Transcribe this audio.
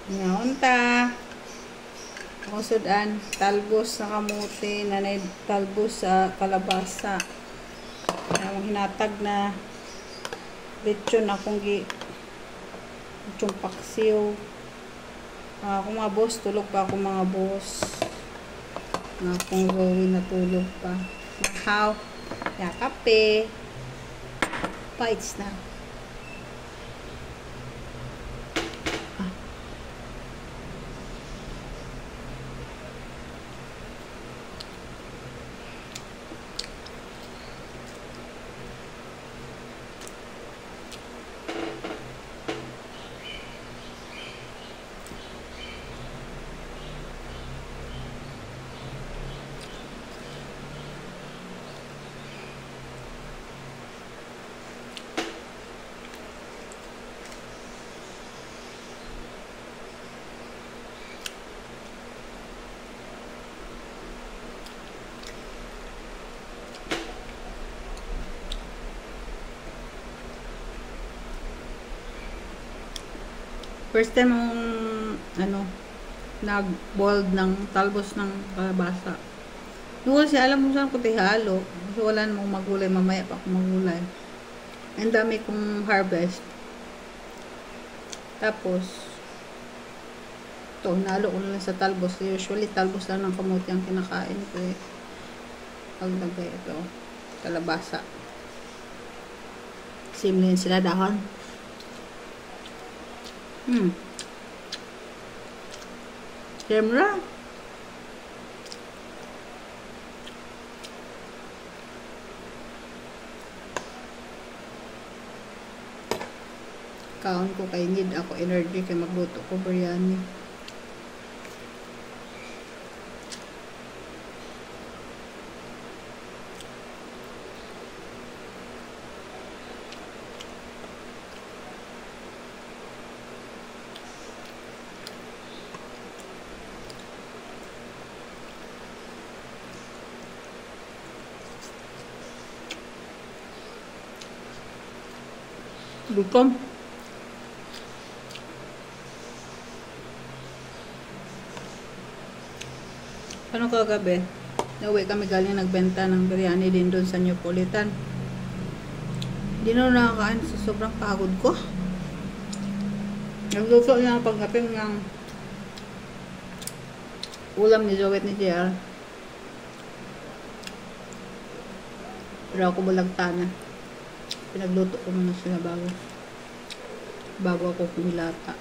Ngaunta. Ang sudan, talbos na kamote, nanay talbos sa kalabasa. Ang hinatag na lechon akong lechon paksiw. Ako mga boss, tulog pa ako mga boss. Akong Rowie natulog pa. Mahaw, kape. Bites na. First time nag-boiled ng talbos ng kalabasa. Hindi kasi alam mo saan ko tihalo. Kasi wala namang magulay. Mamaya pa ako magulay. Ang dami kong harvest. Tapos, ito, nalo ko lang sa talbos. Usually, talbos lang ng kamote ang kinakain ko eh. Paglagay ito, kalabasa. Simlin sila dahon. Camera. Kaon ko kay need ako energy kay magluto ko biryani. Gutom. Ano kagabi? Nauwi kami galing nagbenta ng biryani din doon sa Neapolitan. Hindi na nakakain sa sobrang pagod ko. Nagluto niya ang pagkaping ng ulam ni Joet ni JR. Pero ako balagtana. Pinagluto ko muna sila bago ako kumilata.